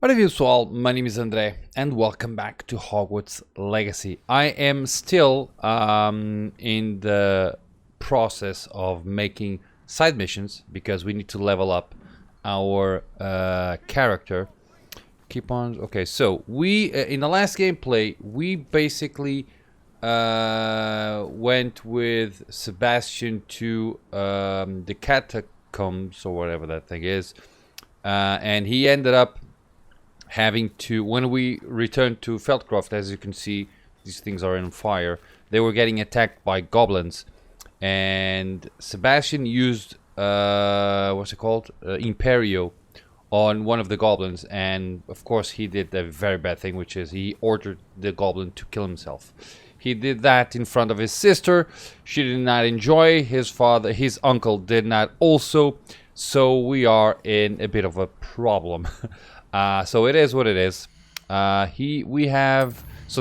What have you all? My name is André and welcome back to Hogwarts Legacy. I am still in the process of making side missions because we need to level up our character. Keep on. Okay, so we in the last gameplay we basically went with Sebastian to the catacombs or whatever that thing is, and he ended up having to, when we returned to Feldcroft, as you can see, these things are on fire. They were getting attacked by goblins, and Sebastian used what's it called, Imperio, on one of the goblins, and of course he did a very bad thing, which is he ordered the goblin to kill himself. He did that in front of his sister. She did not enjoy. His uncle did not also. So we are in a bit of a problem. So it is what it is. So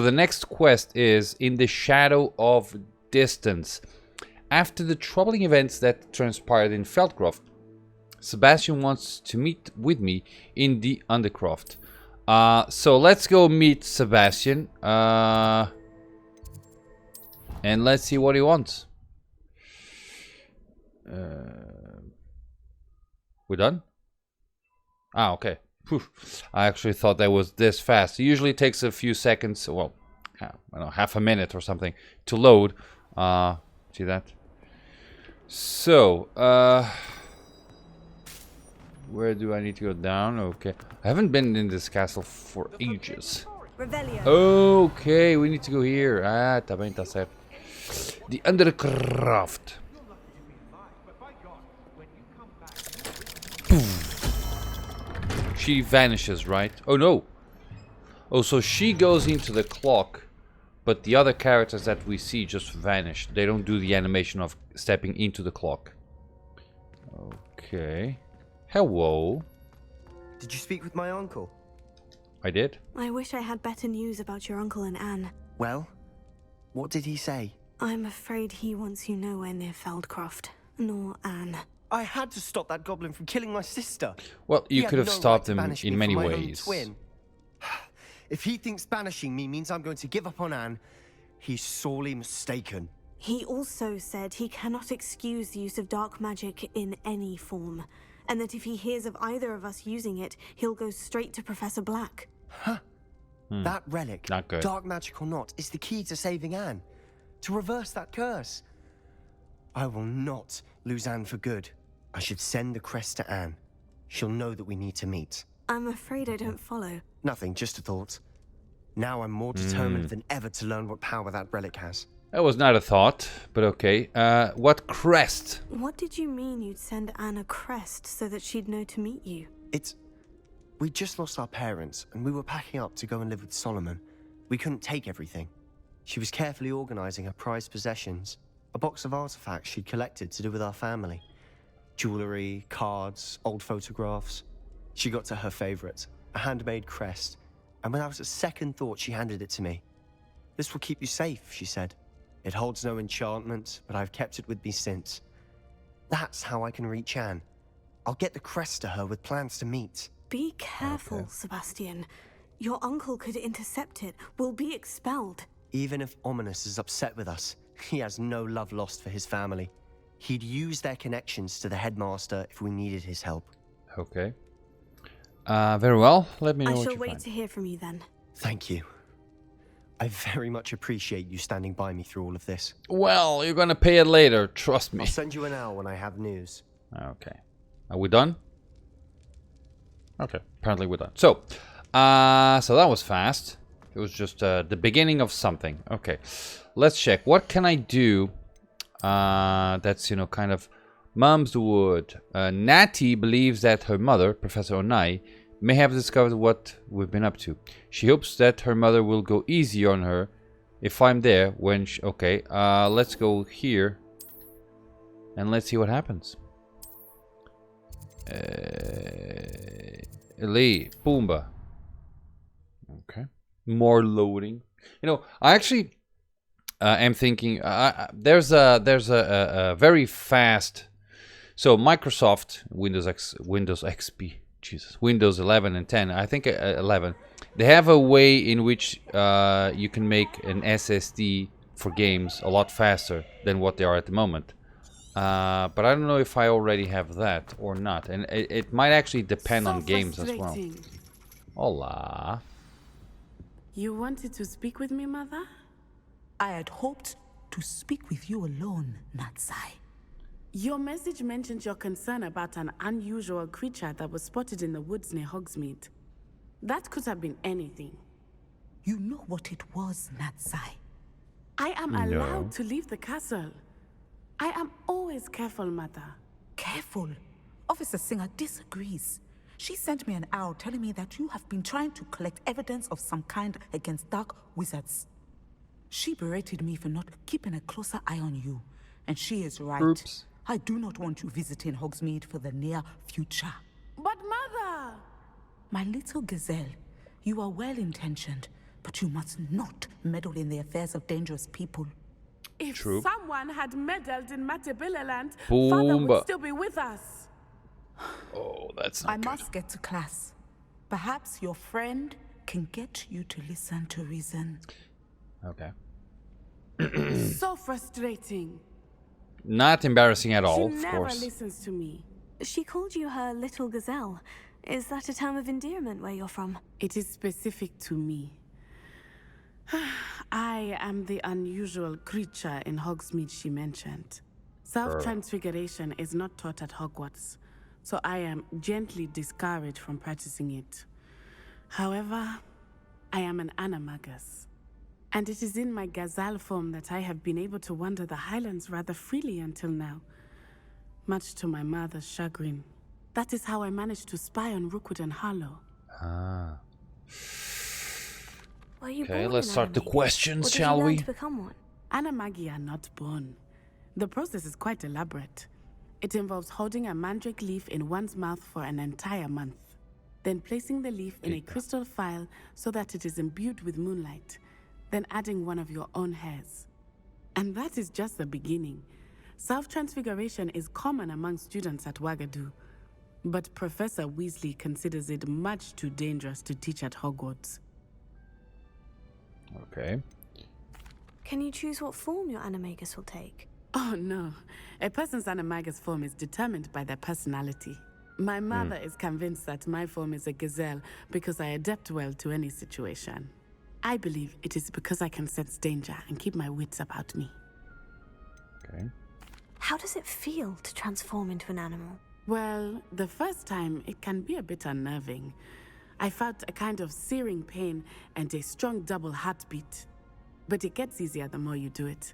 the next quest is In the Shadow of Distance. After the troubling events that transpired in Feldcroft, Sebastian wants to meet with me in the Undercroft. So let's go meet Sebastian. And let's see what he wants. We're done? Ah, okay. Whew. I actually thought that was this fast. It usually takes a few seconds, well, I don't know, half a minute or something to load. See that? So, where do I need to go down? Okay. I haven't been in this castle for ages. Okay, we need to go here. Ah, tá bem, tá certo. The Undercroft. She vanishes, right? Oh no! Oh, so she goes into the clock, but the other characters that we see just vanish. They don't do the animation of stepping into the clock. Okay. Hello. Did you speak with my uncle? I did. I wish I had better news about your uncle and Anne. Well, what did he say? I'm afraid he wants you nowhere near Feldcroft, nor Anne. I had to stop that goblin from killing my sister. Well, you could have no stopped right him banish in me many from my own ways. twin. If he thinks banishing me means I'm going to give up on Anne, he's sorely mistaken. He also said he cannot excuse the use of dark magic in any form, and that if he hears of either of us using it, he'll go straight to Professor Black. Huh. That relic, Not good. dark magic or not, is the key to saving Anne. To reverse that curse. I will not lose Anne for good. I should send the crest to Anne. She'll know that we need to meet. I'm afraid I don't follow. Nothing, just a thought. Now I'm more determined than ever to learn what power that relic has. That was not a thought, but okay. What crest? What did you mean you'd send Anne a crest so that she'd know to meet you? We just lost our parents, and we were packing up to go and live with Solomon. We couldn't take everything. She was carefully organizing her prized possessions, a box of artifacts she'd collected to do with our family. Jewelry, cards, old photographs. She got to her favorite, a handmade crest, and when I was at second thought, she handed it to me. This will keep you safe, she said. It holds no enchantment, but I've kept it with me since. That's how I can reach Anne. I'll get the crest to her with plans to meet. Be careful, Sebastian. Your uncle could intercept it. We'll be expelled. Even if Ominous is upset with us, he has no love lost for his family. He'd use their connections to the headmaster if we needed his help. Okay. Very well. Let me know I what shall you wait find. to hear from you then. Thank you. I very much appreciate you standing by me through all of this. Well, you're gonna pay it later. Trust me. I'll send you an hour when I have news. Okay. Are we done? Okay. Apparently we're done. So that was fast. It was just the beginning of something. Okay. Let's check. What can I do? That's, kind of Mum's Wood. Natty believes that her mother, Professor Onai, may have discovered what we've been up to. She hopes that her mother will go easy on her if I'm there when she... Okay, let's go here. And let's see what happens. Lee, Boomba. Okay. More loading. I actually... I'm thinking there's a very fast. So Microsoft Windows XP Jesus, Windows 11 and 10. I think 11. They have a way in which you can make an SSD for games a lot faster than what they are at the moment. But I don't know if I already have that or not. And it might actually depend on games as well. Hola. You wanted to speak with me, Mother? I had hoped to speak with you alone, Natsai. Your message mentioned your concern about an unusual creature that was spotted in the woods near Hogsmeade. That could have been anything. You know what it was, Natsai. I am allowed to leave the castle. I am always careful, Mother. Careful? Officer Singer disagrees. She sent me an owl telling me that you have been trying to collect evidence of some kind against dark wizards. She berated me for not keeping a closer eye on you. And she is right. Oops. I do not want you visiting Hogsmeade for the near future. But Mother! My little gazelle, you are well-intentioned, but you must not meddle in the affairs of dangerous people. If True. someone had meddled in Matabeleland, Boom. Father would still be with us. Oh, that's not I good. must get to class. Perhaps your friend can get you to listen to reason. Okay. So frustrating. Not embarrassing at all, She of never course. listens to me. She called you her little gazelle. Is that a term of endearment where you're from? It is specific to me. I am the unusual creature in Hogsmeade she mentioned. Self-transfiguration is not taught at Hogwarts, so I am gently discouraged from practicing it. However, I am an animagus, and it is in my gazelle form that I have been able to wander the Highlands rather freely until now, much to my mother's chagrin. That is how I managed to spy on Rookwood and Harlow. Ah. Were you Okay, born let's an start the animagus, questions, or did shall you learn we? to become one? Animagi are not born. The process is quite elaborate. It involves holding a mandrake leaf in one's mouth for an entire month, then placing the leaf in a crystal phial so that it is imbued with moonlight, then adding one of your own hairs. And that is just the beginning. Self-transfiguration is common among students at Wagadu, but Professor Weasley considers it much too dangerous to teach at Hogwarts. Okay. Can you choose what form your animagus will take? Oh no, a person's animagus form is determined by their personality. My mother is convinced that my form is a gazelle because I adapt well to any situation. I believe it is because I can sense danger and keep my wits about me. Okay. How does it feel to transform into an animal? Well, the first time it can be a bit unnerving. I felt a kind of searing pain and a strong double heartbeat. But it gets easier the more you do it.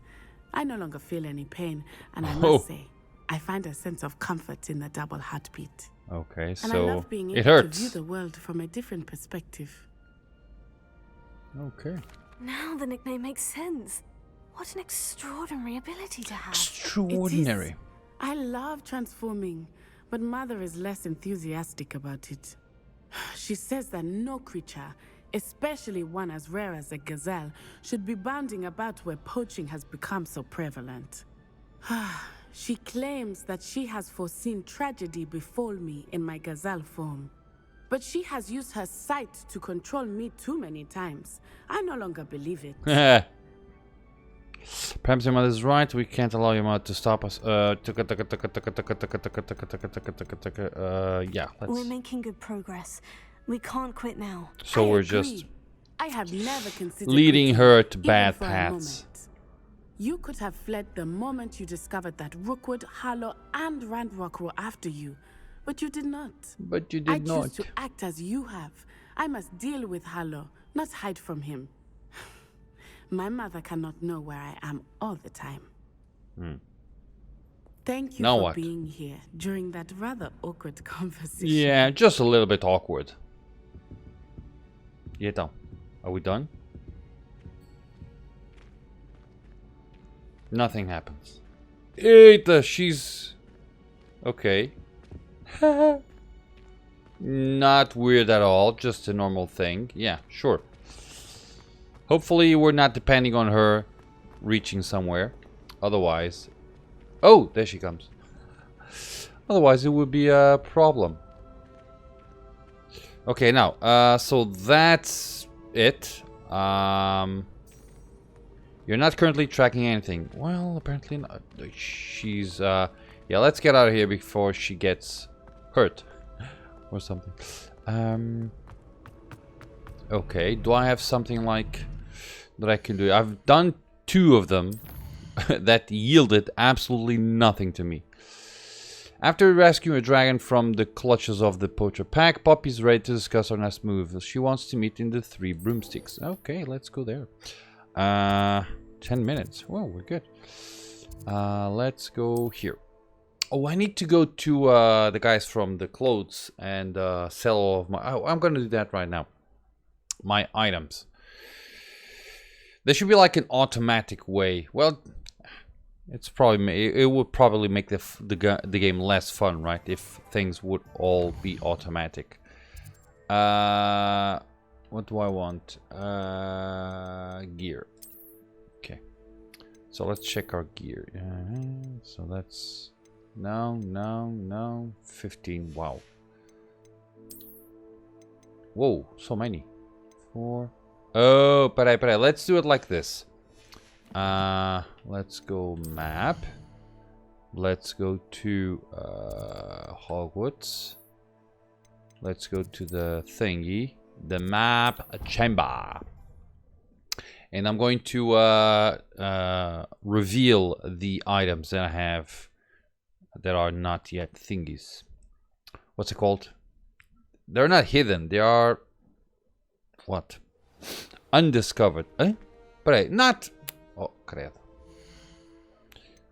I no longer feel any pain, and I must say, I find a sense of comfort in the double heartbeat. Okay, And I so love being it able to view hurts. the world from a different perspective. Okay. Now the nickname makes sense. What an extraordinary ability to have. Extraordinary. I love transforming, but Mother is less enthusiastic about it. She says that no creature, especially one as rare as a gazelle, should be bounding about where poaching has become so prevalent. She claims that she has foreseen tragedy befall me in my gazelle form. But she has used her sight to control me too many times. I no longer believe it. Perhaps your mother is right. We can't allow your mother to stop us. Yeah, We're let's. making good progress. We can't quit now. So I we're agree. just I have never considered leading quitting, her to even bad for a paths. moment. You could have fled the moment you discovered that Rookwood, Harlow, and Randrock were after you, but you did not. But you I did choose not. to act as you have. I must deal with Harlow, not hide from him. My mother cannot know where I am all the time. Thank you Now for what? being here during that rather awkward conversation. Yeah, just a little bit awkward. Yeah, done. Are we done? Nothing happens. Eita, she's okay. Not weird at all, just a normal thing. Yeah, sure. Hopefully we're not depending on her reaching somewhere. Otherwise... Oh, there she comes. Otherwise it would be a problem. Okay, now, so that's it. You're not currently tracking anything. Well, apparently not. She's, yeah, let's get out of here before she gets hurt or something. Okay, do I have something like that I can do? I've done 2 of them that yielded absolutely nothing to me. After rescuing a dragon from the clutches of the poacher pack, Poppy's ready to discuss her next move. She wants to meet in the 3 broomsticks. Okay, let's go there. 10 minutes. Whoa, we're good. Let's go here. Oh, I need to go to the guys from the clothes and sell all of my... Oh, I'm gonna do that right now. My items. There should be like an automatic way. Well, it's probably it would probably make the game less fun, right? If things would all be automatic. What do I want? Gear. Okay. So let's check our gear. So that's no. 15. Wow. Whoa, so many. 4. Oh, peraí. Let's do it like this. Let's go map. Let's go to Hogwarts. Let's go to the thingy, the map chamber. And I'm going to reveal the items that I have that are not yet thingies. What's it called? They're not hidden. They are what? Undiscovered. Eh? Peraí, not. Oh, credo.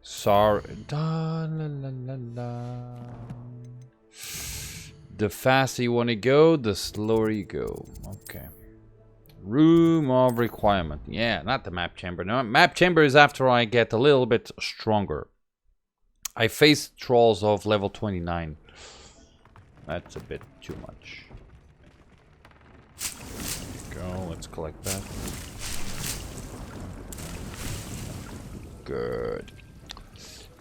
Sorry. Da, la, la, la, la. The faster you want to go, the slower you go. Okay. Room of requirement. Yeah, not the map chamber. No, map chamber is after I get a little bit stronger. I faced trolls of level 29. That's a bit too much. Go, let's collect that. Good.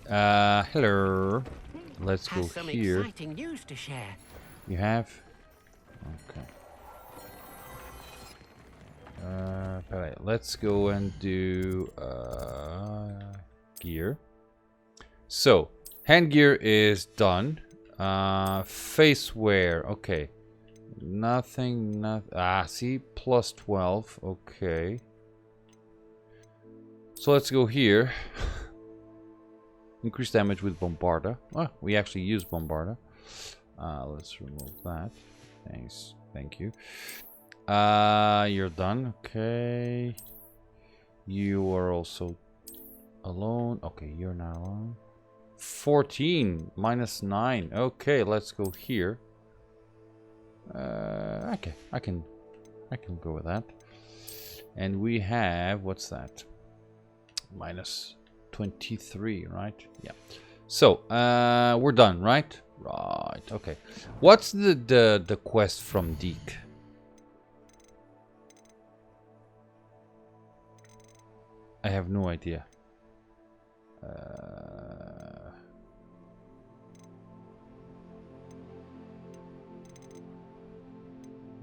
Hello. Let's go here. Exciting news to share. You have? Okay. Alright, let's go and do gear. So, hand gear is done. Face wear, okay. Nothing, see, plus 12, okay. So let's go here. Increase damage with Bombarda. Oh, we actually use Bombarda. Let's remove that. Thanks, thank you. You're done, okay. You are also alone. Okay, you're not alone. 14 minus 9. Okay, let's go here. Okay, I can go with that. And we have, what's that? Minus 23, right? Yeah. So, we're done, right? Right. Okay. What's the quest from Deke? I have no idea.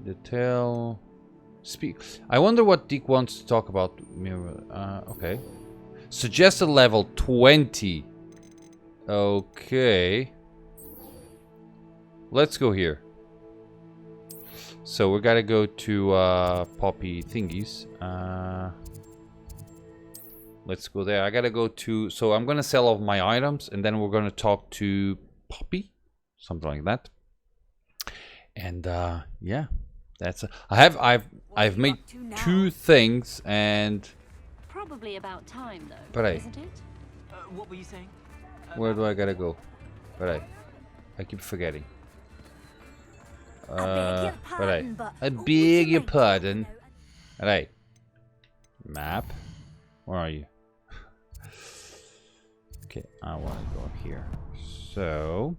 Detail. Speak. I wonder what Deke wants to talk about. Okay. Suggested level 20. Okay. Let's go here. So we gotta go to Poppy thingies. Let's go there. I gotta go to. So I'm gonna sell all my items, and then we're gonna talk to Poppy, something like that. And yeah, that's. I've made 2 things, and probably about time though. But isn't it? What were you saying? Where do I gotta go? But I keep forgetting. I beg your pardon. Alright. Map. Where are you? Okay, I want to go here. So.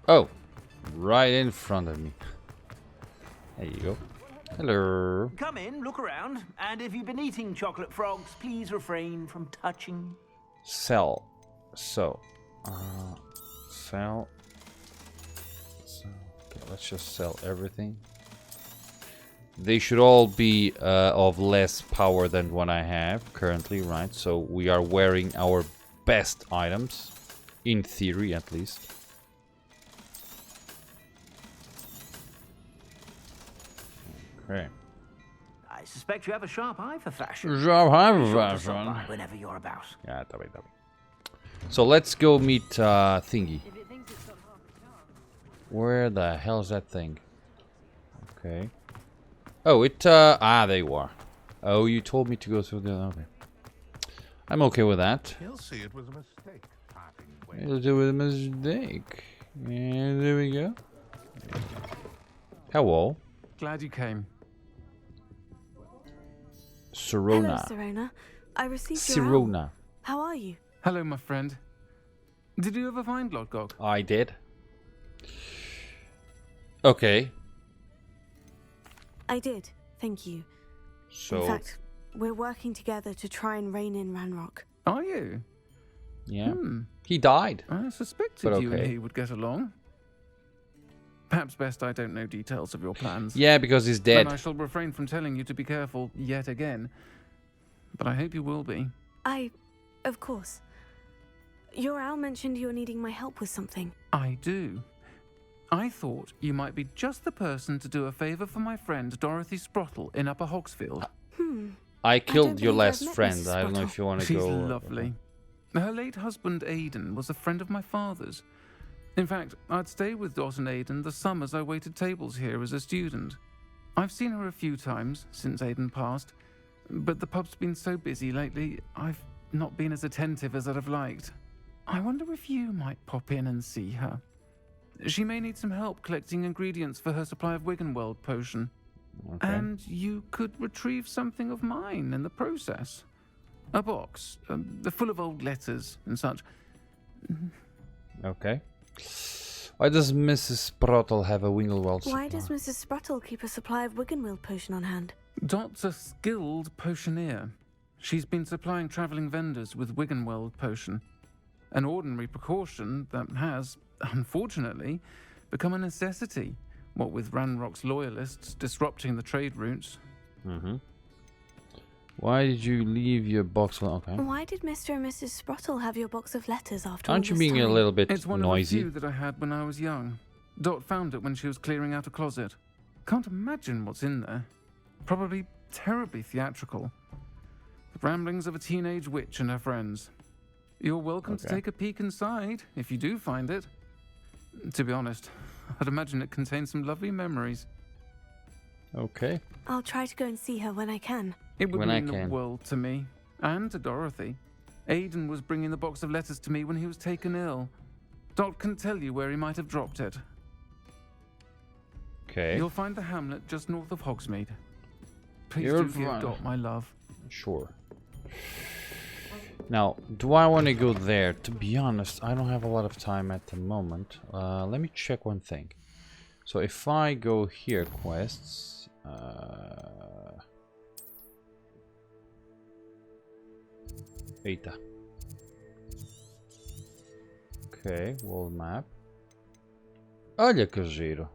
Oh, right in front of me. There you go. Hello. Come in, look around, and if you've been eating chocolate frogs, please refrain from touching. Sell. So, sell. So, Okay, let's just sell everything. They should all be of less power than what I have currently, right? So we are wearing our best items, in theory at least. Okay. I suspect you have a sharp eye for fashion. Sharp eye for Be sure to fashion. stop by whenever you're about. Yeah, tabi. So let's go meet Thingy. If it thinks it's got half a chance. Where the hell is that thing? Okay. Oh, there you are. Oh, you told me to go through the... Okay. I'm okay with that. He'll see it was a mistake. Parting ways. It'll do with a mistake. And there we go. Hello. Glad you came. Sirona. Hello, Sirona. I received your owl. Sirona. How are you? Hello, my friend. Did you ever find Lodgok? I did. Okay. I did, thank you. So... In fact, we're working together to try and rein in Ranrock. Are you? Yeah. He died. I suspected But you and okay. he would get along. Perhaps best I don't know details of your plans. Yeah, because he's dead. Then I shall refrain from telling you to be careful yet again. But I hope you will be. Of course. Your owl mentioned you're needing my help with something. I do. I thought you might be just the person to do a favour for my friend Dorothy Sprottle in Upper Hogsfield. I killed your believe I've last met friend. Mrs. I don't know Sprottle. if you want to She's go... lovely. Her late husband Aidan was a friend of my father's. In fact, I'd stay with Dot and Aidan the summers I waited tables here as a student. I've seen her a few times since Aidan passed, but the pub's been so busy lately, I've not been as attentive as I'd have liked. I wonder if you might pop in and see her. She may need some help collecting ingredients for her supply of Wiggenweld potion. Okay. And you could retrieve something of mine in the process. A box, full of old letters and such. Okay. Why does Mrs. Sprottle have a Wiggenweld supply? Why does Mrs. Sprottle keep a supply of Wiggenweld potion on hand? Dot's a skilled potioneer. She's been supplying travelling vendors with Wiggenweld potion. An ordinary precaution that has, unfortunately, become a necessity, what with Ranrock's loyalists disrupting the trade routes. Why did you leave your box? Okay. Why did Mr. and Mrs. Sprottle have your box of letters after all Aren't you this being a time? little bit It's one noisy? of the few that I had when I was young. Dot found it when she was clearing out a closet. Can't imagine what's in there. Probably terribly theatrical. The ramblings of a teenage witch and her friends. You're welcome to Okay. take a peek inside, if you do find it. To be honest, I'd imagine it contains some lovely memories. Okay. I'll try to go and see her when I can. It would When I mean the can. world to me, and to Dorothy. Aidan was bringing the box of letters to me when he was taken ill. Dot can tell you where he might have dropped it. Okay. You'll find the hamlet just north of Hogsmeade. Please You'll do give find- Dot my love. Sure. Now, do I want to go there? To be honest, I don't have a lot of time at the moment. Let me check one thing. So if I go here, quests... Eita. Ok, world map. Olha que giro.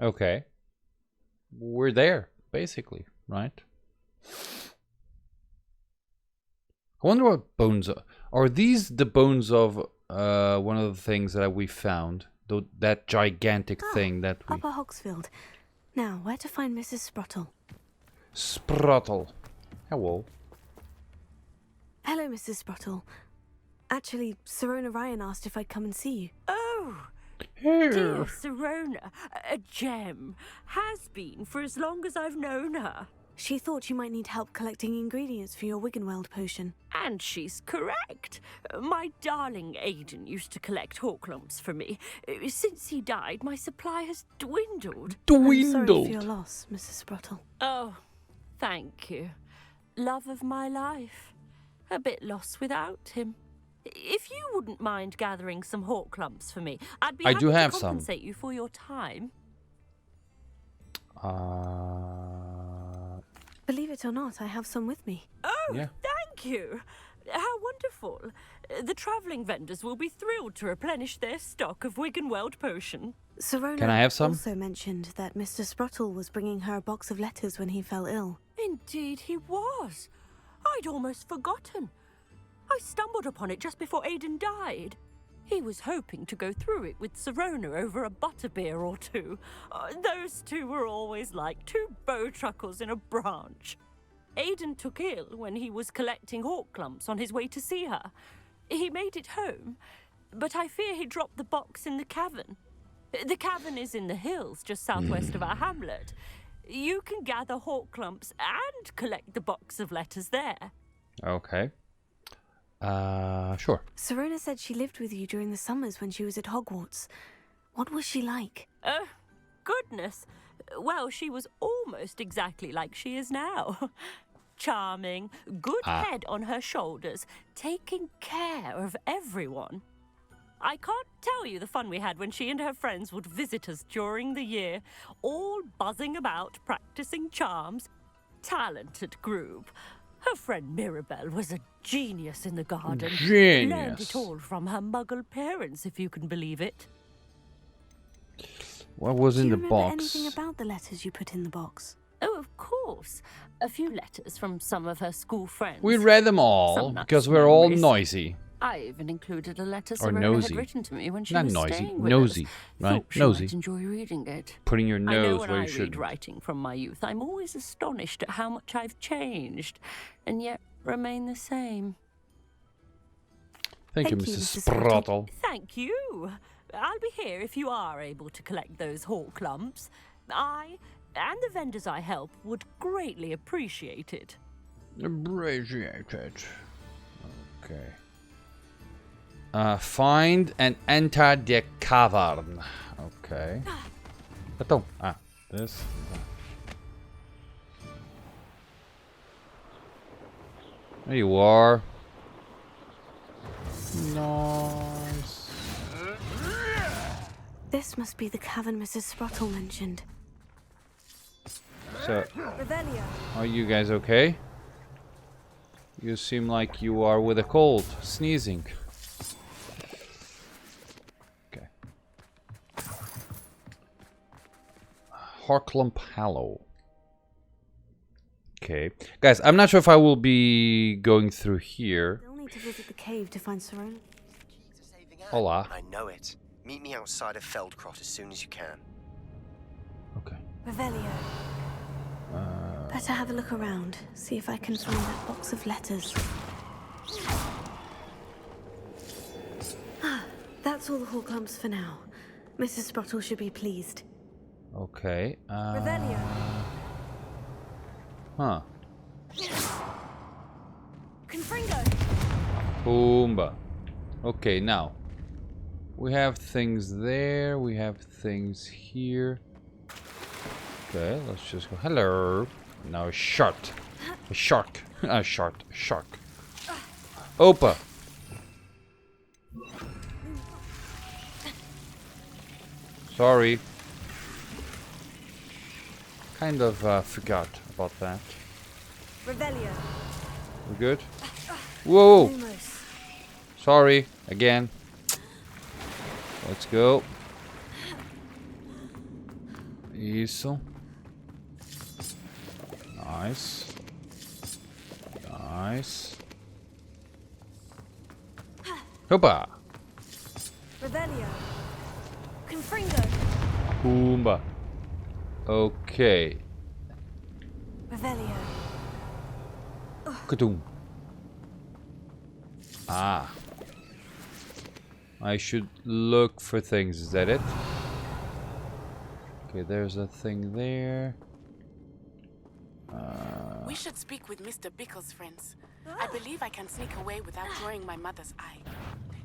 Okay. We're there, basically, right? I wonder what bones are these the bones of one of the things that we found? That gigantic thing that we... Upper Hogsfield. Now, where to find Mrs. Sprottle? Sprottle. Hello. Hello, Mrs. Sprottle. Actually, Sirona Ryan asked if I'd come and see you. Oh, Here. dear Sirona, a gem. Has been for as long as I've known her. She thought you might need help collecting ingredients for your Wiggenweld potion. And she's correct. My darling Aidan used to collect horklumps for me. Since he died, my supply has dwindled. I'm sorry for your loss, Mrs. Sprottle. Oh, thank you. Love of my life. A bit lost without him. If you wouldn't mind gathering some horklumps for me, I'd be I happy do have to some. compensate you for your time. Believe it or not, I have some with me. Oh, Yeah. thank you. How wonderful. The travelling vendors will be thrilled to replenish their stock of Wiggenweld potion. Sirona Can I have some? also mentioned that Mr. Sprottle was bringing her a box of letters when he fell ill. Indeed he was. I'd almost forgotten. I stumbled upon it just before Aidan died. He was hoping to go through it with Sirona over a butterbeer or two. Those two were always like two bowtruckles in a branch. Aidan took ill when he was collecting hawk clumps on his way to see her. He made it home, but I fear he dropped the box in the cavern. The cavern is in the hills just southwest of our hamlet. You can gather hawk clumps and collect the box of letters there. Okay. Sure. Sirona said she lived with you during the summers when she was at Hogwarts. What was she like? Goodness. Well, she was almost exactly like she is now. Charming, good head on her shoulders, taking care of everyone. I can't tell you the fun we had when she and her friends would visit us during the year, all buzzing about, practicing charms. Talented group. Her friend Mirabelle was a genius in the garden. Genius. Learned it all from her muggle parents, if you can believe it. What was in the Do you box? remember anything about the letters you put in the box? Oh, of course. A few letters from some of her school friends. We read them all Some nuts because we're all memories. noisy. I even included a letter Or Sirona nosy. had written to me when she Not was noisy, staying with nosy, us. right? Thought she Nosy. might enjoy reading it. Putting your I know nose when where I you read shouldn't. writing from my youth, I'm always astonished at how much I've changed, and yet remain the same. Thank you, Thank you, Mrs. Mrs. Sprottle. Thank you. I'll be here if you are able to collect those hawk clumps. I and the vendors I help would greatly appreciate it. Appreciate it. Okay. Find and enter the cavern. Okay. Então, this. There you are. Nice. This must be the cavern Mrs. Sprottle mentioned. So, Revelio. are you guys okay? You seem like you are with a cold, sneezing. Okay. Harklump Hallow. Okay. Guys, I'm not sure if I will be going through here. They'll need to visit the cave to find Sirona. Hola. I know it. Meet me outside of Feldcrot as soon as you can. Okay. Revelio. Better have a look around, see if I can find that box of letters. That's all the Horclumps for now. Mrs. Sprottle should be pleased. Okay. Revelio. Huh. Confringo. Boomba. Okay, now. We have things there. We have things here. Okay, let's just go. Hello. Now a shark. A shark. A shark. Shark. Opa. Sorry. Kind of forgot about that. Revelio. We good? Whoa. Lumos. Sorry. Again. Let's go. Isso. Nice. Nice. Opa! Revelio. Confringo. Boomba. Okay. Revelio. Kadoom. Ah. I should look for things. Is that it? Okay, there's a thing there. We should speak with Mr. Bickle's friends. I believe I can sneak away without drawing my mother's eye.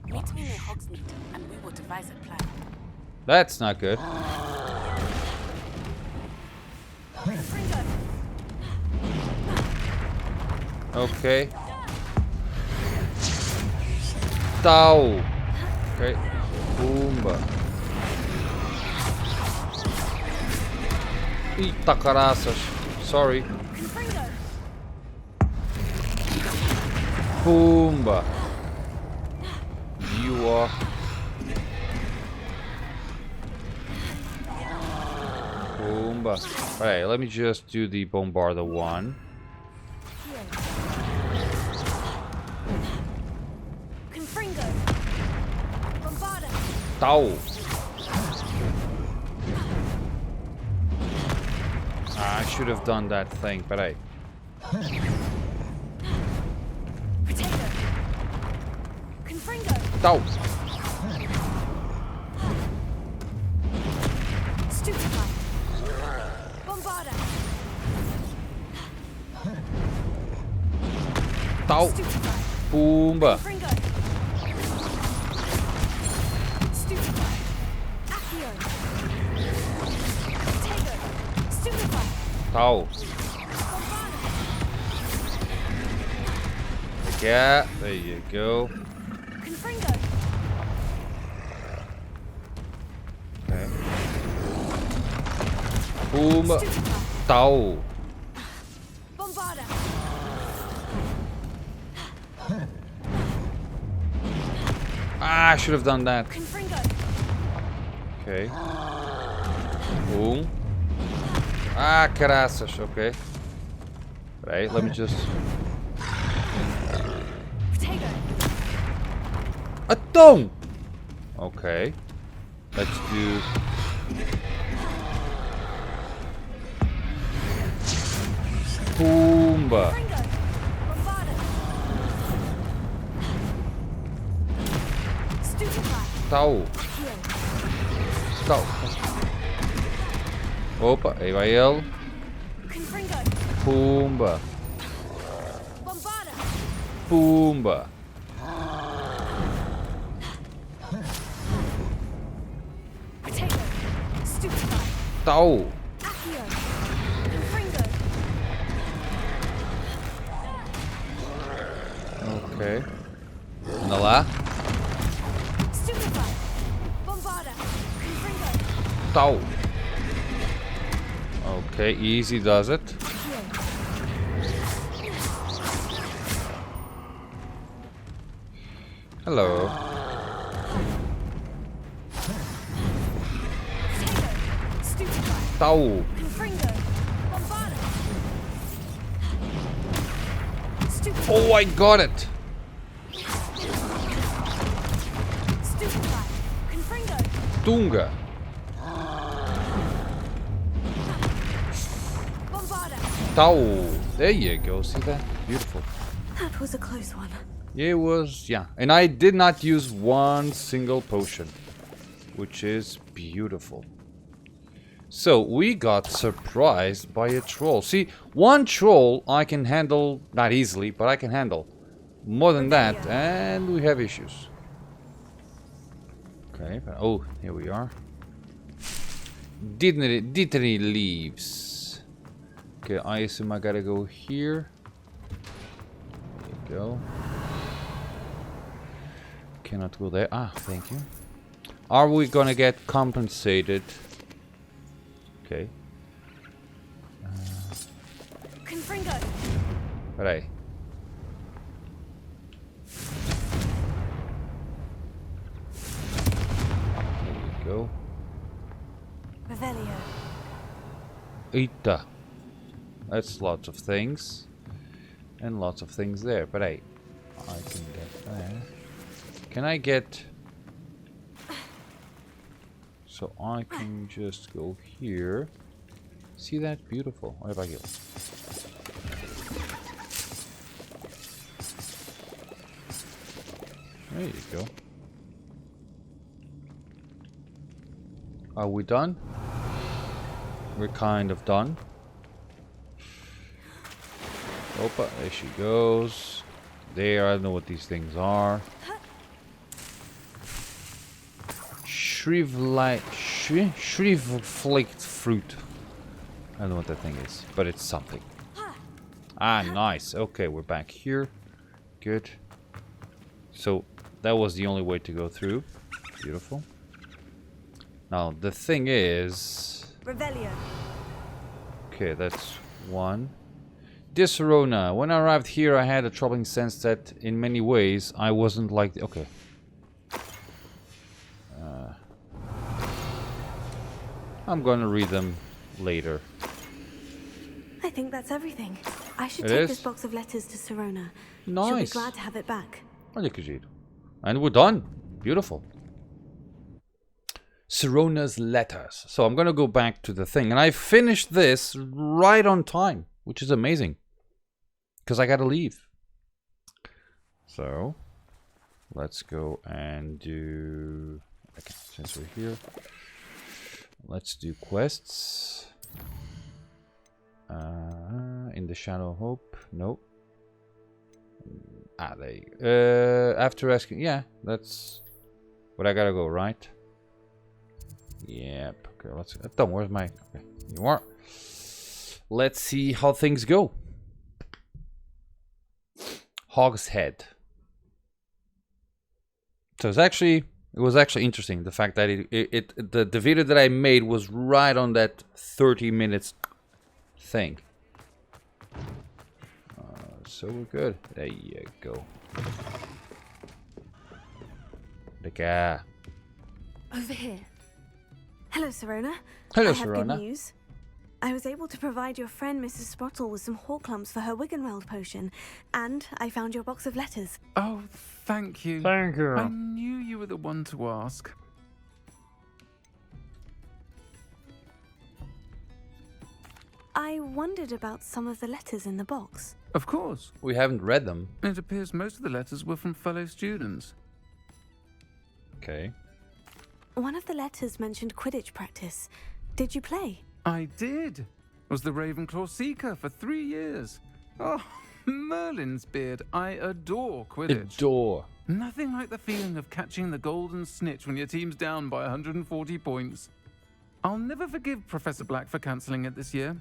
Meet me near Hogsmeade, and we will devise a plan. That's not good. Okay. Tau. Okay. Boomba. Eita caraças. Sorry. Boomba. You are. Boomba. Alright, let me just do the Bombarda one. Confringo. Bombarda. Tau. I should have done that thing, but I. Potato. Confringo. Tau. Stupefy. Bombarda. Tau. Stupefy. Boomba. Confringo. Stupefy. Accio. Potato. Stupefy. Tau. Bombarda. Yeah, there you go. Confringo. Okay. Boomba. Stupefy. Tau. Bombarda. Ah, I should have done that. Confringo. Okay. Boom. Ah, caraças. Okay. Right, let me just. Potato. Atom! Okay. Let's do. Boomba. Confringo. Bombarda. Stupefy. Tau. Accio. Tau. Opa, aí vai ele. Confringo. Pumba. Bombarda. Pumba. Potato. Stupefy. Tau. Accio. Confringo. Ok. Anda lá. Stupefy. Bombarda. Confringo. Tau. Okay, easy does it. Accio. Hello. Potato. Stupefy. Tau. Confringo. Bombarda. Stupefy. Oh, I got it. Stupefy. Confringo. Tunga. Bombarda. Tau. There you go. See that? Beautiful. That was a close one. It was, yeah. And I did not use one single potion, which is beautiful. So we got surprised by a troll. See, one troll I can handle, not easily, but I can handle. More than that, and we have issues. Okay, oh, here we are. Dittany leaves. Okay, I assume I gotta go here. There you go. Cannot go there. Ah, thank you. Are we gonna get compensated? Okay. Confringo. Right. There you go. Revelio. Ita. That's lots of things. And lots of things there. But hey, I can get there. Can I get... So I can just go here. See that? Beautiful. What about you? There you go. Are we done? We're kind of done. Opa, there she goes. There, I don't know what these things are. Shrivelflaked fruit. I don't know what that thing is, but it's something. Ah, nice. Okay, we're back here. Good. So, that was the only way to go through. Beautiful. Now, the thing is... Revelio. Okay, that's one. Dear Serona, when I arrived here, I had a troubling sense that in many ways I wasn't like the... Okay. I'm gonna read them later. I think that's everything. I should It take is? this box of letters to Serona. She'll be Nice. glad to have it back. Olha que giro. And we're done. Beautiful. Serona's letters. So I'm gonna go back to the thing. And I finished this right on time, which is amazing. Because I gotta leave. So, let's go and do... Okay, since we're here. Let's do quests. In the Shadow of Hope. Nope. Ah, there you go. After asking... Yeah, that's... But I gotta go, right? Yep. Okay, let's... Don't, where's my... Okay, you are. Let's see how things go. Hog's Head. So it's actually... It was actually interesting, the fact that the video that I made was right on that 30 minutes thing. So we're good. There you go. The guy. Over here. Hello, Serona. Hello, I have Serona. good news. I was able to provide your friend Mrs. Sprottle with some Horklumps for her Wiggenweld potion, and I found your box of letters. Oh, thank you. Thank you. I knew you were the one to ask. I wondered about some of the letters in the box. Of course. We haven't read them. It appears most of the letters were from fellow students. Okay. One of the letters mentioned Quidditch practice. Did you play? I did. Was the Ravenclaw Seeker for 3 years. Oh, Merlin's beard. I adore Quidditch. Adore. Nothing like the feeling of catching the golden snitch when your team's down by 140 points. I'll never forgive Professor Black for cancelling it this year.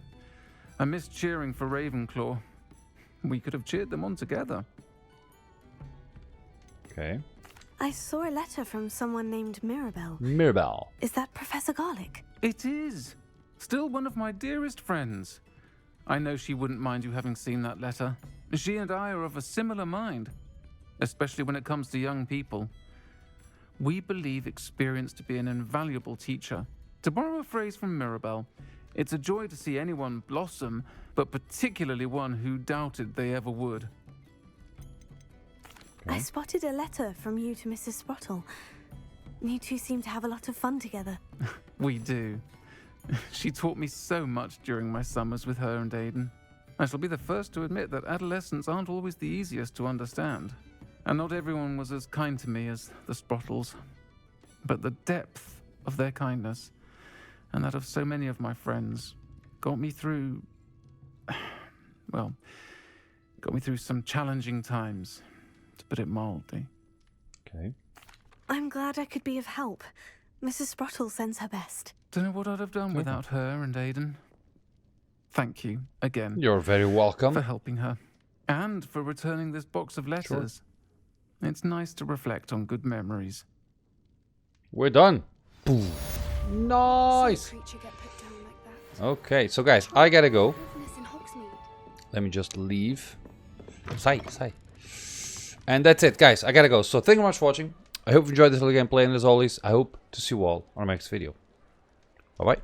I missed cheering for Ravenclaw. We could have cheered them on together. Okay. I saw a letter from someone named Mirabelle. Mirabelle. Is that Professor Garlick? It is. Still one of my dearest friends. I know she wouldn't mind you having seen that letter. She and I are of a similar mind, especially when it comes to young people. We believe experience to be an invaluable teacher. To borrow a phrase from Mirabelle, it's a joy to see anyone blossom, but particularly one who doubted they ever would. I spotted a letter from you to Mrs. Sprottle. You two seem to have a lot of fun together. We do. She taught me so much during my summers with her and Aiden. I shall be the first to admit that adolescents aren't always the easiest to understand. And not everyone was as kind to me as the Sprottles. But the depth of their kindness, and that of so many of my friends, got me through... well, got me through some challenging times, to put it mildly. Okay. I'm glad I could be of help. Mrs. Sprottle sends her best. Don't know what I'd have done without her and Aiden. Thank you, again. You're very welcome. For helping her. And for returning this box of letters. Sure. It's nice to reflect on good memories. We're done. Boom. Nice. Okay, so guys, I gotta go. Let me just leave. Sigh. And that's it, guys. I gotta go. So thank you very much for watching. I hope you enjoyed this little gameplay, and as always, I hope to see you all on our next video. Bye-bye.